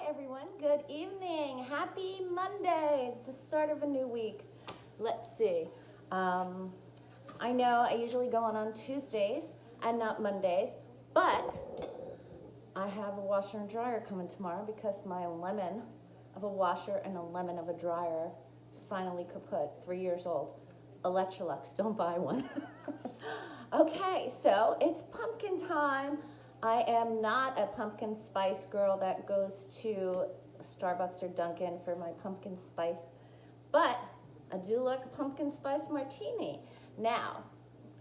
everyone. Good evening. Happy Monday. It's the start of a new week. Let's see. I know I usually go on Tuesdays and not Mondays, but I have a washer and dryer coming tomorrow because my lemon of a washer and a lemon of a dryer is finally kaput, 3 years old. Electrolux, don't buy one. Okay, so it's pumpkin time. I am not a pumpkin spice girl that goes to Starbucks or Dunkin' for my pumpkin spice, but I do like a pumpkin spice martini. Now,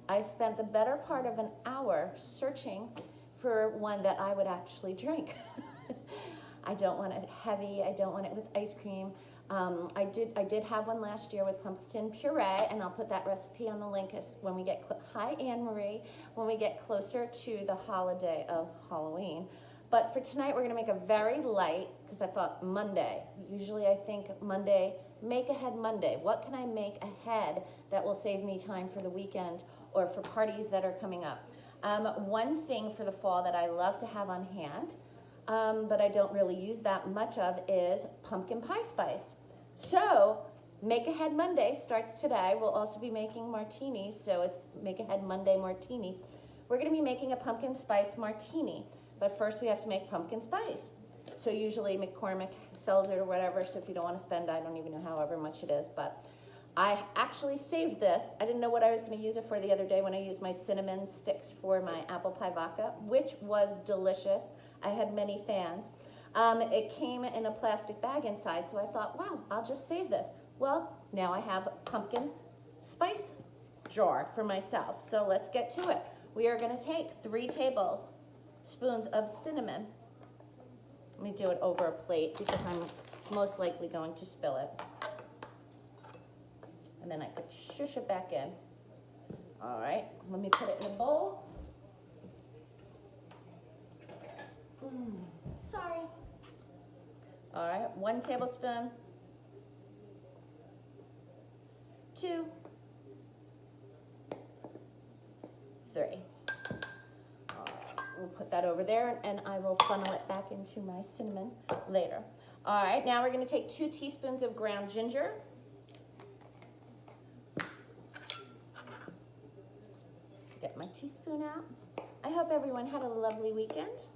I spent the better part of an hour searching for one that I would actually drink. I don't want it heavy. I don't want it with ice cream. I did have one last year with pumpkin puree, and I'll put that recipe on the link when we get, hi Anne-Marie, when we get closer to the holiday of Halloween. But for tonight, we're gonna make a very light, because I thought Monday. Usually I think Monday, make ahead Monday. What can I make ahead that will save me time for the weekend or for parties that are coming up? One thing for the fall that I love to have on hand, but I don't really use that much of, is pumpkin pie spice. So Make Ahead Monday starts today. We'll also be making martinis, so it's Make Ahead Monday martinis. We're gonna be making a pumpkin spice martini, but first we have to make pumpkin spice. So usually McCormick sells it or whatever, so if you don't wanna spend, I don't even know however much it is, but I actually saved this. I didn't know what I was gonna use it for the other day when I used my cinnamon sticks for my apple pie vodka, which was delicious. I had many fans. It came in a plastic bag inside, so I thought, wow, I'll just save this. Well, now I have a pumpkin spice jar for myself, so let's get to it. We are gonna take 3 tablespoons of cinnamon. Let me do it over a plate because I'm most likely going to spill it. And then I could shush it back in. All right, let me put it in a bowl. Sorry. All right, 1 tablespoon, 2, 3. All right, we'll put that over there and I will funnel it back into my cinnamon later. All right, now we're gonna take 2 teaspoons of ground ginger. Get my teaspoon out. I hope everyone had a lovely weekend.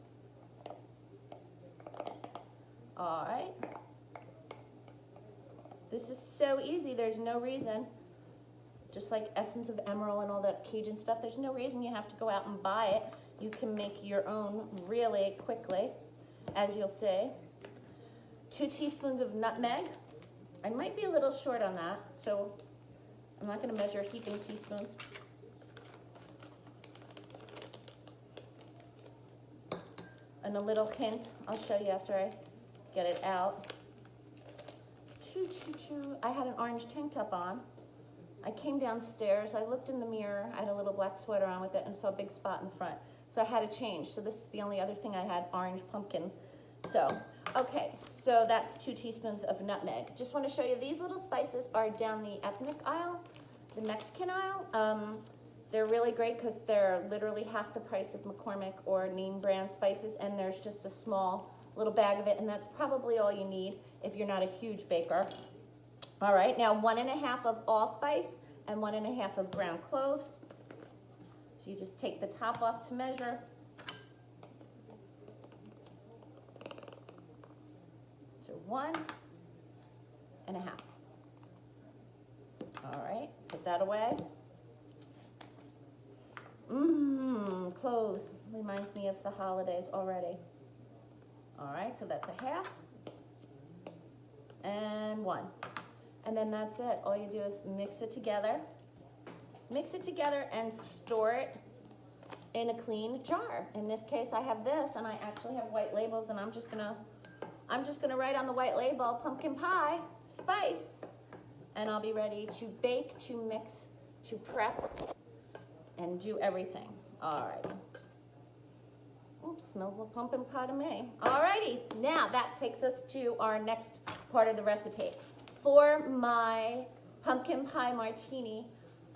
All right. This is so easy. There's no reason, just like essence of emerald and all that Cajun stuff, there's no reason you have to go out and buy it. You can make your own really quickly, as you'll see. 2 teaspoons of nutmeg. I might be a little short on that, so I'm not going to measure heaping teaspoons. And a little hint, I'll show you after I get it out. I had an orange tank top on. I came downstairs, I looked in the mirror, I had a little black sweater on with it and saw a big spot in the front. So I had to change. So this is the only other thing I had, orange pumpkin. So, okay, so that's 2 teaspoons of nutmeg. Just want to show you, these little spices are down the ethnic aisle, the Mexican aisle. They're really great because they're literally half the price of McCormick or name brand spices, and there's just a small little bag of it, and that's probably all you need if you're not a huge baker. All right, now 1 1/2 of allspice and 1 1/2 of ground cloves. So you just take the top off to measure. So 1 1/2. All right, put that away. Cloves. Reminds me of the holidays already. All right, so that's 1/2 and 1. And then that's it. All you do is mix it together. Mix it together and store it in a clean jar. In this case, I have this, and I actually have white labels, and I'm just gonna write on the white label, pumpkin pie spice. And I'll be ready to bake, to mix, to prep, and do everything. Alrighty. Oops, smells like pumpkin pie to me. Alrighty, now that takes us to our next part of the recipe. For my pumpkin pie martini,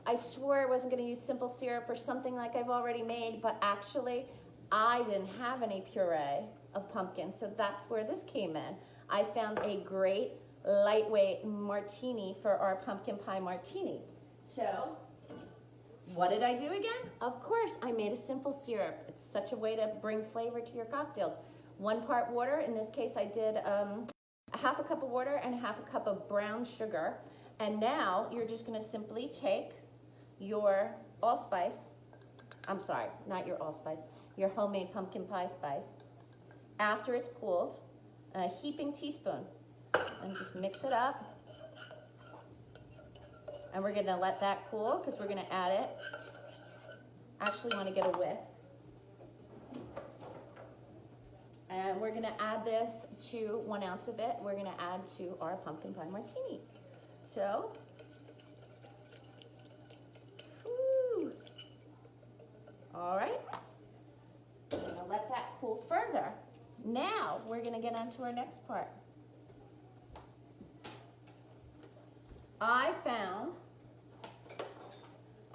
I swore I wasn't gonna use simple syrup or something like I've already made, but actually I didn't have any puree. of pumpkin. So that's where this came in. I found a great lightweight martini for our pumpkin pie martini. So what did I do again? Of course, I made a simple syrup. It's such a way to bring flavor to your cocktails. 1 part water. In this case, I did a half a cup of water and half a cup of brown sugar. And now you're just going to simply take your allspice. I'm sorry, not your allspice. Your homemade pumpkin pie spice. After it's cooled, a heaping teaspoon. And just mix it up. And we're going to let that cool because we're going to add it. Actually want to get a whisk. And we're going to add this to 1 ounce of it. We're going to add to our pumpkin pie martini. So, whew. All right. We're going to let that cool further. Now we're going to get on to our next part. I found,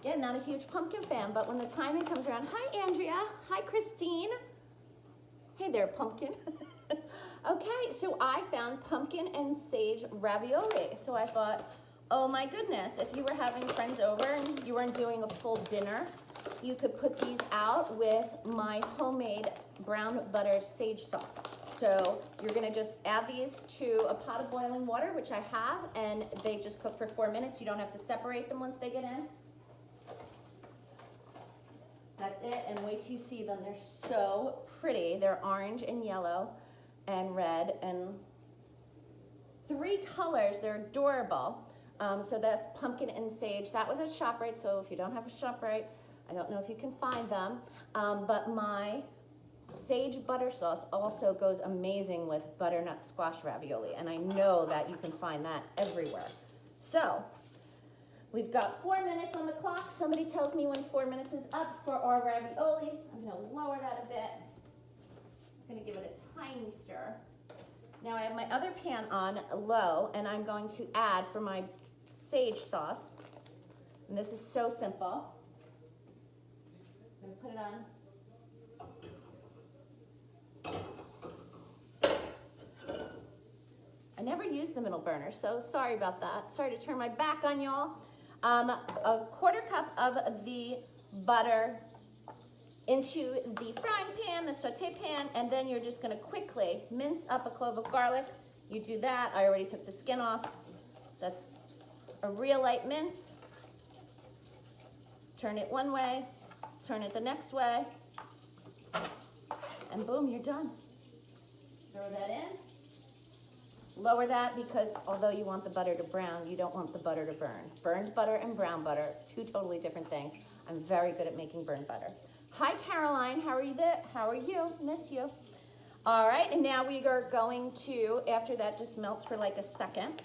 again, not a huge pumpkin fan, but when the timing comes around, hi Andrea, hi Christine. Hey there, pumpkin. Okay, so I found pumpkin and sage ravioli. So I thought, oh my goodness, if you were having friends over and you weren't doing a full dinner, you could put these out with my homemade brown butter sage sauce. So you're gonna just add these to a pot of boiling water, which I have, and they just cook for 4 minutes. You don't have to separate them once they get in. That's it, and wait till you see them. They're so pretty. They're orange and yellow and red and 3 colors. They're adorable. So that's pumpkin and sage. That was at ShopRite, so if you don't have a ShopRite, I don't know if you can find them, but my sage butter sauce also goes amazing with butternut squash ravioli, and I know that you can find that everywhere. So we've got 4 minutes on the clock. Somebody tells me when 4 minutes is up for our ravioli. I'm going to lower that a bit. I'm going to give it a tiny stir. Now I have my other pan on low, and I'm going to add for my sage sauce, and this is so simple. I'm going to put it on. I never use the middle burner, so sorry about that. Sorry to turn my back on y'all. A 1/4 cup of the butter into the frying pan, the saute pan, and then you're just gonna quickly mince up a clove of garlic. You do that, I already took the skin off. That's a real light mince. Turn it one way, turn it the next way, and boom, you're done. Throw that in. Lower that because although you want the butter to brown, you don't want the butter to burn. Burned butter and brown butter, 2 totally different things. I'm very good at making burned butter. Hi Caroline, how are you there? How are you? Miss you. All right, and now we are going to, after that just melts for like a second,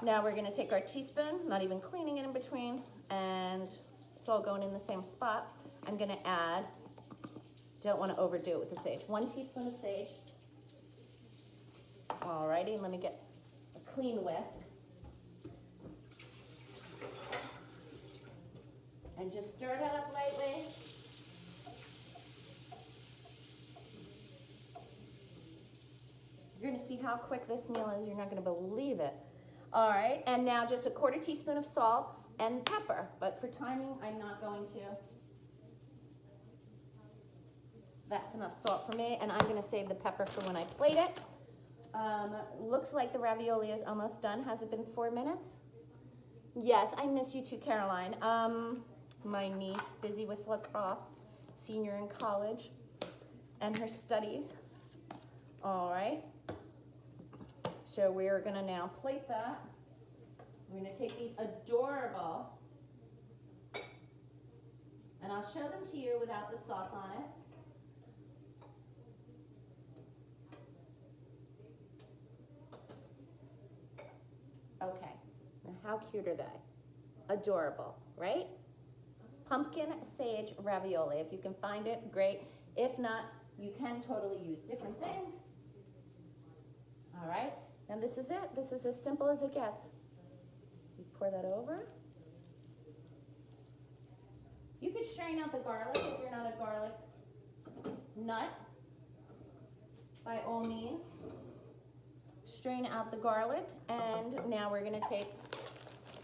now we're gonna take our teaspoon, not even cleaning it in between, and it's all going in the same spot. I'm gonna add, don't wanna overdo it with the sage, 1 teaspoon of sage. Alrighty, let me get a clean whisk. And just stir that up lightly. You're gonna see how quick this meal is, you're not gonna believe it. All right, and now just a 1/4 teaspoon of salt and pepper, but for timing, I'm not going to. That's enough salt for me, and I'm gonna save the pepper for when I plate it. Looks like the ravioli is almost done. Has it been 4 minutes? Yes, I miss you too, Caroline. My niece, busy with lacrosse, senior in college, and her studies. All right. So we are gonna now plate that. We're gonna take these adorable, and I'll show them to you without the sauce on it. Okay, now how cute are they? Adorable, right? Pumpkin sage ravioli. If you can find it, great. If not, you can totally use different things. All right, now this is it. This is as simple as it gets. You pour that over. You could strain out the garlic if you're not a garlic nut. by all means. Strain out the garlic, and now we're gonna take,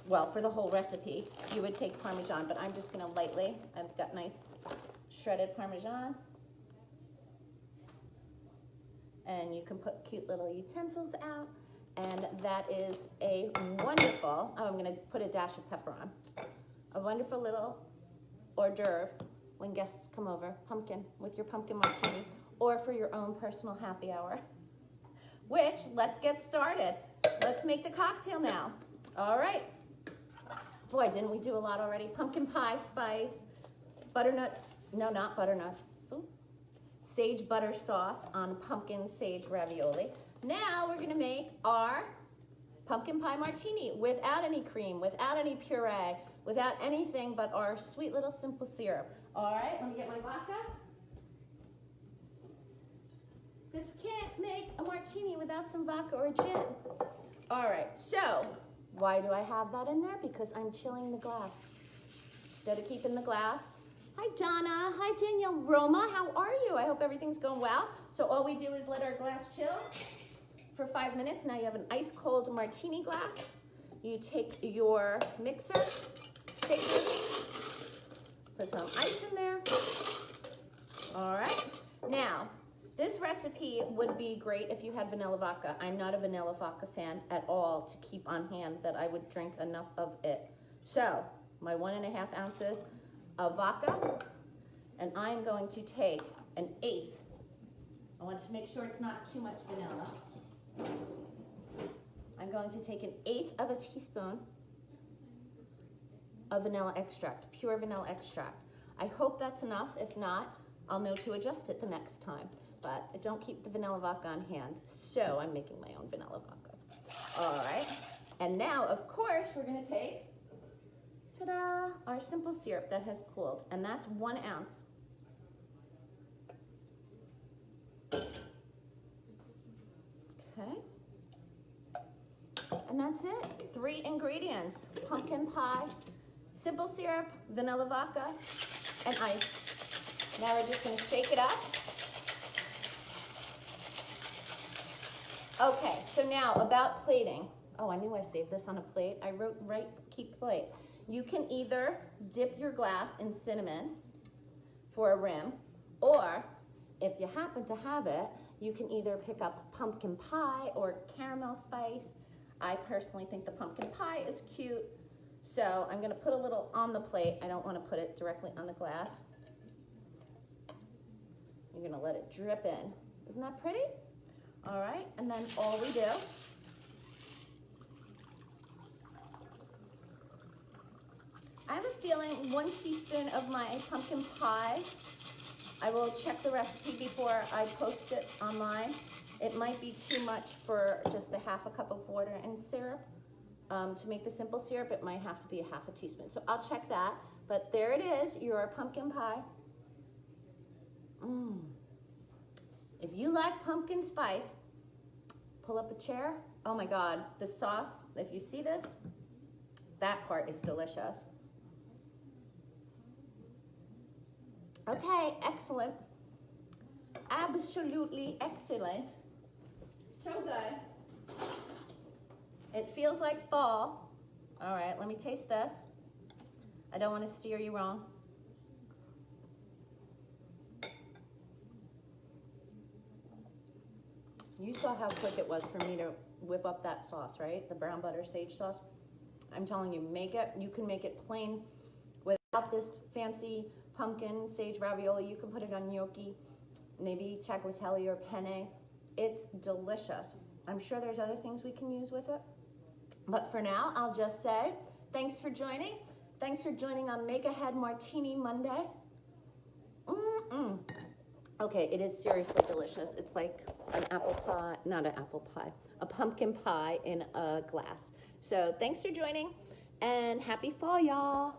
well, for the whole recipe, you would take Parmesan, but I'm just gonna lightly, I've got nice shredded Parmesan. And you can put cute little utensils out, and that is a wonderful, oh, I'm gonna put a dash of pepper on, a wonderful little hors d'oeuvre when guests come over, pumpkin, with your pumpkin martini, or for your own personal happy hour. Which, let's get started. Let's make the cocktail now. All right. Boy, didn't we do a lot already? Pumpkin pie spice, butternut, no, not butternuts, sage butter sauce on pumpkin sage ravioli. Now we're gonna make our pumpkin pie martini without any cream, without any puree, without anything but our sweet little simple syrup. All right, let me get my vodka. Because we can't make a martini without some vodka or gin. All right, so why do I have that in there? Because I'm chilling the glass. Instead of keeping the glass. Hi, Donna. Hi, Danielle. Roma, how are you? I hope everything's going well. So all we do is let our glass chill for 5 minutes. Now you have an ice cold martini glass. You take your mixer, shake it, put some ice in there. All right. Now, this recipe would be great if you had vanilla vodka. I'm not a vanilla vodka fan at all to keep on hand that I would drink enough of it. So, my 1.5 ounces of vodka, and I'm going to take an 1/8. I want to make sure it's not too much vanilla. I'm going to take an 1/8 of a teaspoon of vanilla extract, pure vanilla extract. I hope that's enough. If not, I'll know to adjust it the next time. But I don't keep the vanilla vodka on hand, so I'm making my own vanilla vodka. All right, and now, of course, we're gonna take, ta-da, our simple syrup that has cooled, and that's 1 ounce. Okay, and that's it. 3 ingredients: pumpkin pie, simple syrup, vanilla vodka, and ice. Now we're just gonna shake it up. Okay, so now about plating. Oh, I knew I saved this on a plate. I wrote right, keep plate. You can either dip your glass in cinnamon for a rim, or if you happen to have it, you can either pick up pumpkin pie or caramel spice. I personally think the pumpkin pie is cute, so I'm gonna put a little on the plate. I don't wanna put it directly on the glass. You're gonna let it drip in. Isn't that pretty? All right, and then all we do I have a feeling 1 teaspoon of my pumpkin pie. I will check the recipe before I post it online. It might be too much for just the 1/2 cup of water and syrup. To make the simple syrup, it might have to be a 1/2 teaspoon. So I'll check that, but there it is, your pumpkin pie. If you like pumpkin spice, pull up a chair. Oh my God, the sauce, if you see this, that part is delicious. Okay, excellent. Absolutely excellent. So good. It feels like fall. All right, let me taste this. I don't want to steer you wrong. You saw how quick it was for me to whip up that sauce, right? The brown butter sage sauce. I'm telling you, make it. You can make it plain without this fancy pumpkin sage ravioli. You can put it on gnocchi, maybe tagliatelle or penne. It's delicious. I'm sure there's other things we can use with it. But for now, I'll just say, thanks for joining. Thanks for joining on Make Ahead Martini Monday. Okay, it is seriously delicious. It's like an apple pie, not an apple pie, a pumpkin pie in a glass. So thanks for joining, and happy fall, y'all.